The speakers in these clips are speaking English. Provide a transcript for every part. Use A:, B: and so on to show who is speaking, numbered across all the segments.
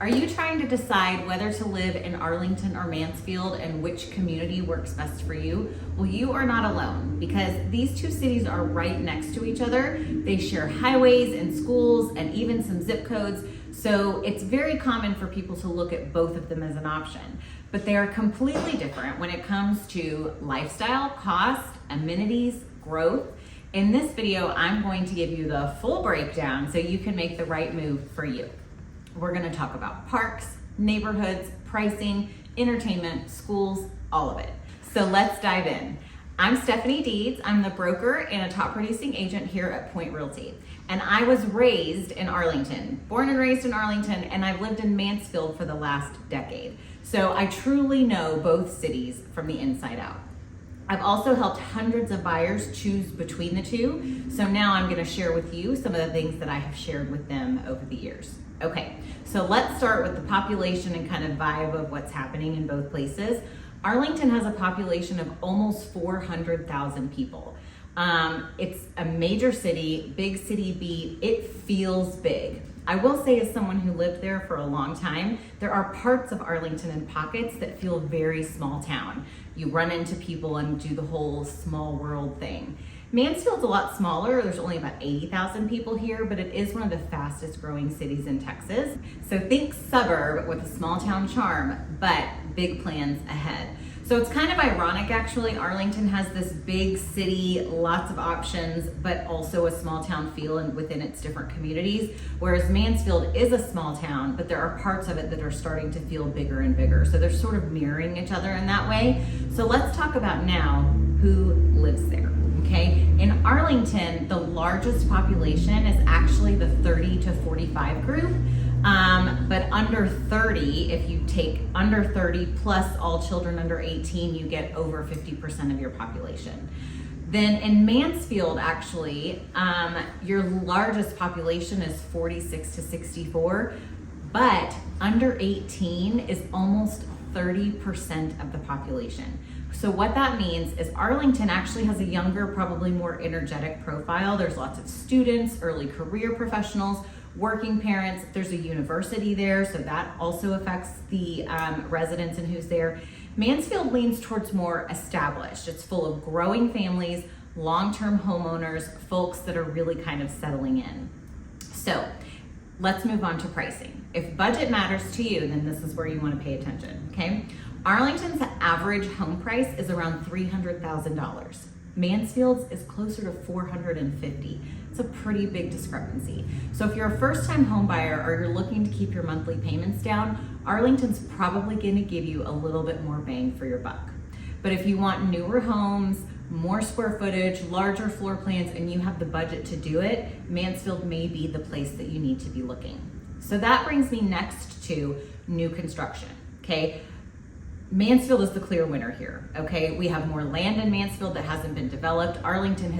A: Are you trying to decide whether to live in Arlington or Mansfield and which community works best for you? Well, you are not alone because these two cities are right next to each other. They share highways and schools and even some zip codes. So it's very common for people to look at both of them as an option. But they are completely different when it comes to lifestyle, cost, amenities, growth. In this video, I'm going to give you the full breakdown so you can make the right move for you. We're going to talk about parks, neighborhoods, pricing, entertainment, schools, all of it. So let's dive in. I'm Stephanie Deeds. I'm the broker and a top producing agent here at Point Realty. And I was raised in Arlington, born and raised in Arlington, and I've lived in Mansfield for the last decade. So I truly know both cities from the inside out. I've also helped hundreds of buyers choose between the two. So now I'm going to share with you some of the things that I have shared with them over the years. Okay, so let's start with the population and kind of vibe of what's happening in both places. Arlington has a population of almost 400,000 people. It's a major city, big city beat. It feels big. I will say, as someone who lived there for a long time, there are parts of Arlington and pockets that feel very small town. You run into people and do the whole small world thing. Mansfield's a lot smaller. There's only about 80,000 people here, but it is one of the fastest growing cities in Texas. So think suburb with a small town charm, but big plans ahead. So it's kind of ironic, actually. Arlington has this big city, lots of options, but also a small town feel within its different communities, whereas Mansfield is a small town, but there are parts of it that are starting to feel bigger and bigger. So they're sort of mirroring each other in that way. So let's talk about now who lives there, okay? In Arlington, the largest population is actually the 30 to 45 group. But under 30, if you take under 30 plus all children under 18, you get over 50% of your population. Then in Mansfield, actually, your largest population is 46 to 64, but under 18 is almost 30% of the population. So what that means is Arlington actually has a younger, probably more energetic profile. There's lots of students, early career professionals, working parents. There's a university there, so that also affects the residents and who's there. Mansfield leans towards more established. It's full of growing families, long-term homeowners, folks that are really kind of settling in. So let's move on to pricing. If budget matters to you, then this is where you want to pay attention, okay? Arlington's average home price is around $300,000. Mansfield's is closer to $450,000. It's a pretty big discrepancy. So if you're a first-time home buyer or you're looking to keep your monthly payments down, Arlington's probably going to give you a little bit more bang for your buck. But if you want newer homes, more square footage, larger floor plans, and you have the budget to do it, Mansfield may be the place that you need to be looking. So that brings me next to new construction, okay? Mansfield is the clear winner here, okay? We have more land in Mansfield that hasn't been developed. Arlington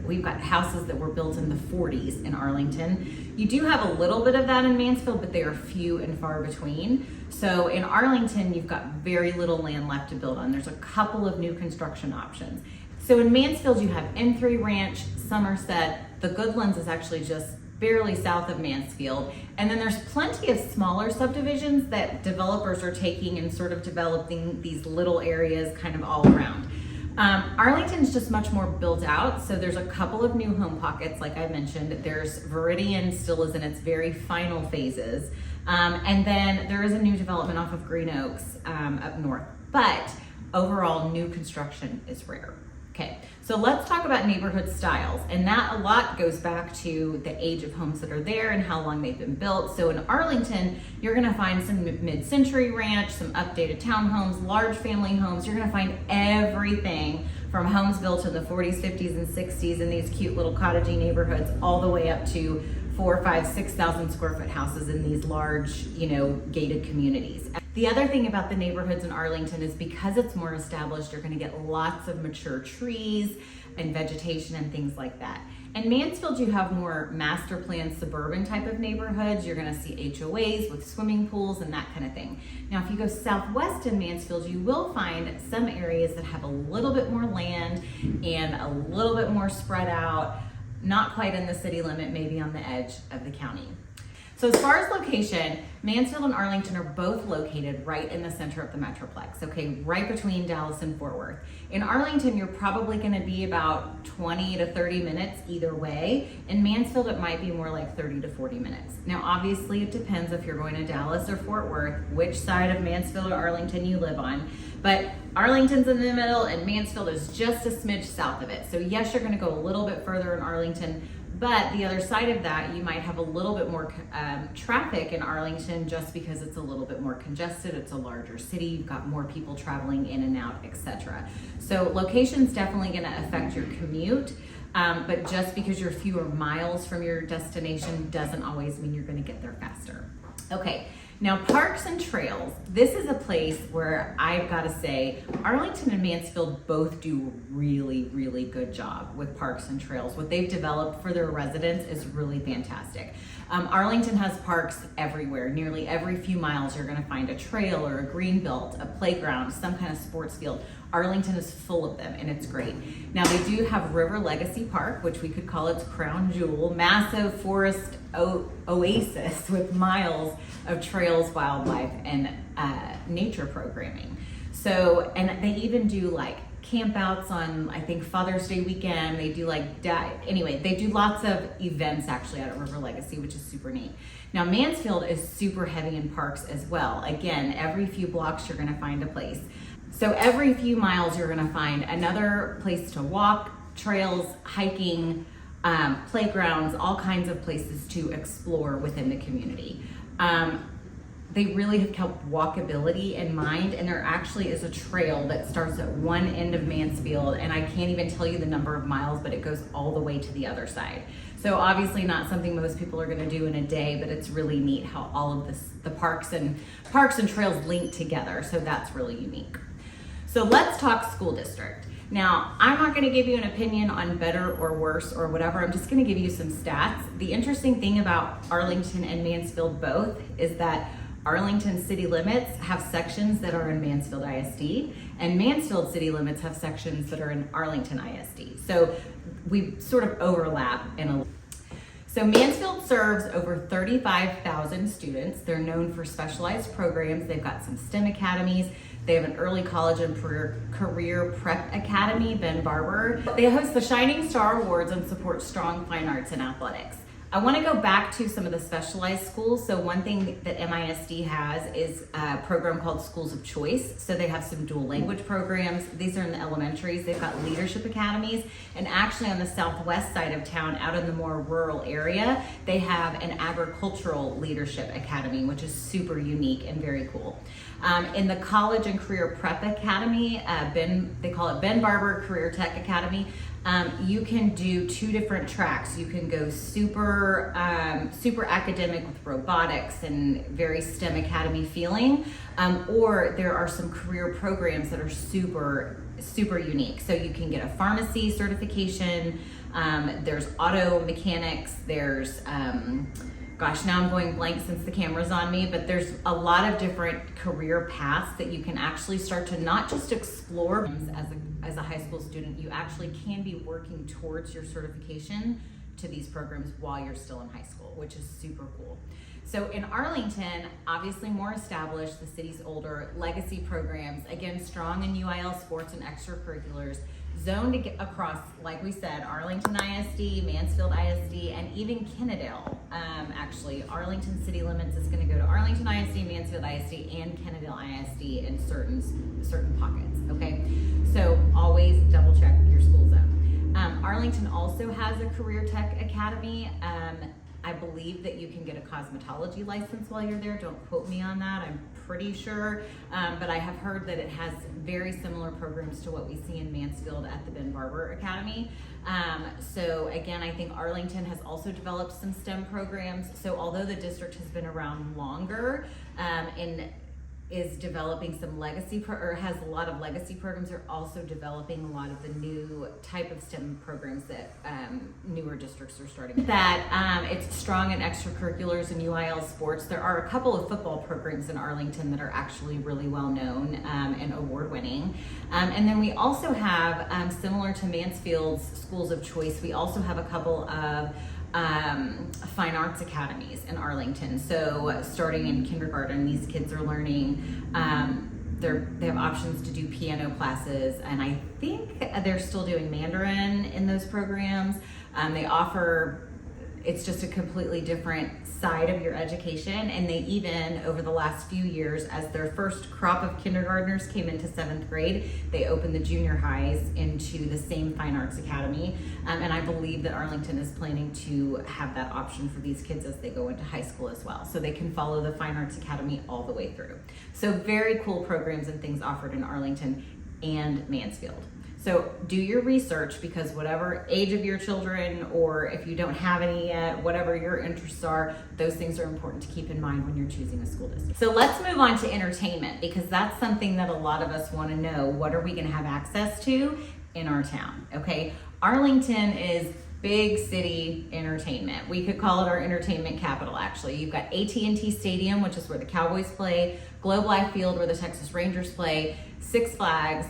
A: we've got houses that were built in the 40s in Arlington. You do have a little bit of that in Mansfield, but they are few and far between. So in Arlington, you've got very little land left to build on. There's a couple of new construction options. So in Mansfield, you have M3 Ranch, Somerset. The Goodlands is actually just barely south of Mansfield. And then there's plenty of smaller subdivisions that developers are taking and sort of developing these little areas kind of all around. Arlington's just much more built out. So there's a couple of new home pockets, like I mentioned. There's Viridian still is in its very final phases. And then there is a new development off of Green Oaks up north. But overall, new construction is rare. Okay, so let's talk about neighborhood styles, and that a lot goes back to the age of homes that are there and how long they've been built. So in Arlington, you're gonna find some mid-century ranch, some updated townhomes, large family homes. You're gonna find everything from homes built in the 40s, 50s, and 60s in these cute little cottagey neighborhoods all the way up to 4,000, 5,000, 6,000 square foot houses in these large, gated communities. The other thing about the neighborhoods in Arlington is because it's more established, you're going to get lots of mature trees and vegetation and things like that. In Mansfield, you have more master plan suburban type of neighborhoods. You're going to see HOAs with swimming pools and that kind of thing. Now, if you go southwest in Mansfield, you will find some areas that have a little bit more land and a little bit more spread out, not quite in the city limit, maybe on the edge of the county. So as far as location, Mansfield and Arlington are both located right in the center of the Metroplex, okay, right between Dallas and Fort Worth. In Arlington, you're probably gonna be about 20 to 30 minutes either way. In Mansfield, it might be more like 30 to 40 minutes. Now, obviously, it depends if you're going to Dallas or Fort Worth, which side of Mansfield or Arlington you live on. But Arlington's in the middle and Mansfield is just a smidge south of it. So yes, you're gonna go a little bit further in Arlington, but the other side of that, you might have a little bit more traffic in Arlington just because it's a little bit more congested. It's a larger city. You've got more people traveling in and out, etc. So location's definitely going to affect your commute, but just because you're fewer miles from your destination doesn't always mean you're going to get there faster. Okay. Now, parks and trails, this is a place where I've got to say, Arlington and Mansfield both do a really, really good job with parks and trails. What they've developed for their residents is really fantastic. Arlington has parks everywhere. Nearly every few miles, you're gonna find a trail or a green belt, a playground, some kind of sports field. Arlington is full of them and it's great. Now they do have River Legacy Park, which we could call its crown jewel, massive forest oasis with miles of trails, wildlife, and nature programming. So, and they even do like campouts on, I think, Father's Day weekend. They do like anyway, they do lots of events actually out at River Legacy, which is super neat. Now Mansfield is super heavy in parks as well. Again, every few blocks you're gonna find a place. So every few miles you're gonna find another place to walk, trails, hiking, playgrounds, all kinds of places to explore within the community. They really have kept walkability in mind, and there actually is a trail that starts at one end of Mansfield, and I can't even tell you the number of miles, but it goes all the way to the other side. So obviously not something most people are gonna do in a day, but it's really neat how all of this, the parks and trails link together, so that's really unique. So let's talk school district. Now, I'm not gonna give you an opinion on better or worse or whatever, I'm just gonna give you some stats. The interesting thing about Arlington and Mansfield both is that Arlington city limits have sections that are in Mansfield ISD, and Mansfield city limits have sections that are in Arlington ISD. So we sort of overlap So Mansfield serves over 35,000 students. They're known for specialized programs. They've got some STEM academies. They have an early college and career prep academy, Ben Barber. They host the Shining Star Awards and support strong fine arts and athletics. I want to go back to some of the specialized schools. So one thing that MISD has is a program called Schools of Choice. So they have some dual language programs. These are in the elementaries. They've got leadership academies. And actually on the southwest side of town, out in the more rural area, they have an agricultural leadership academy, which is super unique and very cool. In the college and career prep academy, they call it Ben Barber Career Tech Academy. You can do two different tracks. You can go super academic with robotics and very STEM academy feeling, or there are some career programs that are super unique. So you can get a pharmacy certification. There's auto mechanics. There's gosh, now I'm going blank since the camera's on me, but there's a lot of different career paths that you can actually start to not just explore. As a high school student, you actually can be working towards your certification to these programs while you're still in high school, which is super cool. So in Arlington, obviously more established, the city's older, legacy programs, again, strong in UIL sports and extracurriculars, zoned across, like we said, Arlington ISD, Mansfield ISD, and even Kennedale. Actually, Arlington city limits is going to go to Arlington ISD, Mansfield ISD, and Kennedale ISD in certain pockets, okay? So always double check your school zone. Arlington also has a career tech academy. I believe that you can get a cosmetology license while you're there. Don't quote me on that, I'm pretty sure. But I have heard that it has very similar programs to what we see in Mansfield at the Ben Barber Academy. So again, I think Arlington has also developed some STEM programs. So although the district has been around longer and is developing some legacy or has a lot of legacy programs, they're also developing a lot of the new type of STEM programs that newer districts are starting. That it's strong in extracurriculars and UIL sports. There are a couple of football programs in Arlington that are actually really well known and award winning. And then we also have, similar to Mansfield's Schools of Choice, we also have a couple of fine arts academies in Arlington. So starting in kindergarten, these kids are learning, they have options to do piano classes, and I think they're still doing Mandarin in those programs. They offer, it's just a completely different side of your education, and they even, over the last few years, as their first crop of kindergartners came into 7th grade, they opened the junior highs into the same fine arts academy, and I believe that Arlington is planning to have that option for these kids as they go into high school as well, so they can follow the fine arts academy all the way through. So very cool programs and things offered in Arlington and Mansfield. So do your research, because whatever age of your children, or if you don't have any yet, whatever your interests are, those things are important to keep in mind when you're choosing a school district. So let's move on to entertainment, because that's something that a lot of us want to know. What are we going to have access to in our town? Okay, Arlington is big city entertainment. We could call it our entertainment capital, actually. You've got AT&T Stadium, which is where the Cowboys play, Globe Life Field, where the Texas Rangers play, Six Flags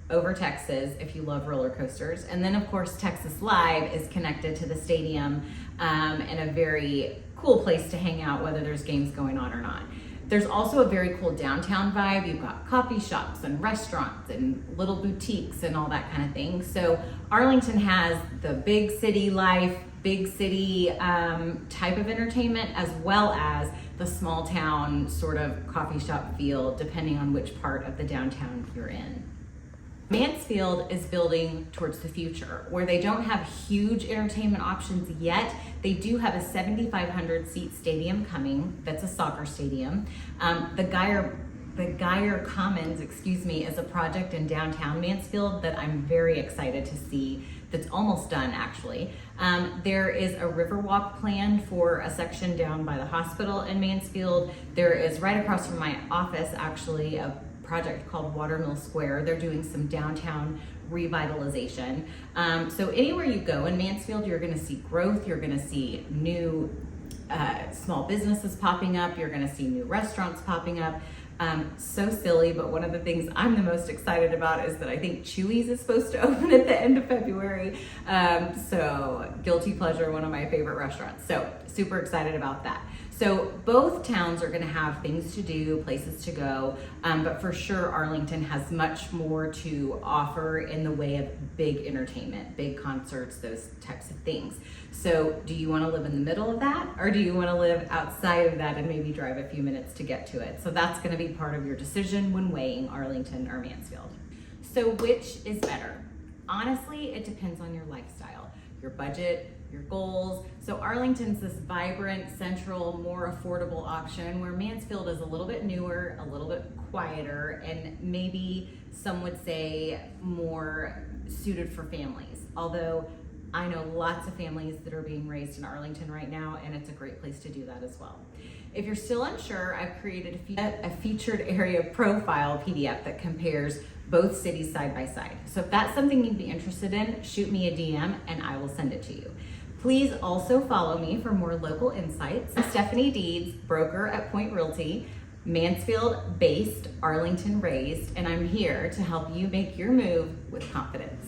A: over Texas, if you love roller coasters. And then of course, Texas Live is connected to the stadium, and a very cool place to hang out, whether there's games going on or not. There's also a very cool downtown vibe. You've got coffee shops and restaurants and little boutiques and all that kind of thing. So Arlington has the big city life, big city type of entertainment, as well as the small town sort of coffee shop feel, depending on which part of the downtown you're in. Mansfield is building towards the future, where they don't have huge entertainment options yet. They do have a 7,500 seat stadium coming. That's a soccer stadium. The Geyer Commons, is a project in downtown Mansfield that I'm very excited to see. That's almost done, actually. There is a Riverwalk planned for a section down by the hospital in Mansfield. There is, right across from my office, actually, a project called Watermill Square. They're doing some downtown revitalization. So anywhere you go in Mansfield, you're gonna see growth, you're gonna see new small businesses popping up, you're gonna see new restaurants popping up. So silly, but one of the things I'm the most excited about is that I think Chewy's is supposed to open at the end of February. So guilty pleasure, one of my favorite restaurants. So super excited about that. So both towns are going to have things to do, places to go, but for sure Arlington has much more to offer in the way of big entertainment, big concerts, those types of things. So do you want to live in the middle of that, or do you want to live outside of that and maybe drive a few minutes to get to it? So that's going to be part of your decision when weighing Arlington or Mansfield. So which is better? Honestly, it depends on your lifestyle, your budget, your goals. So Arlington's this vibrant, central, more affordable option, where Mansfield is a little bit newer, a little bit quieter, and maybe some would say more suited for families. Although I know lots of families that are being raised in Arlington right now, and it's a great place to do that as well. If you're still unsure, I've created a featured area profile PDF that compares both cities side by side. So if that's something you'd be interested in, shoot me a DM and I will send it to you. Please also follow me for more local insights. I'm Stephanie Deeds, broker at Point Realty, Mansfield based, Arlington raised, and I'm here to help you make your move with confidence.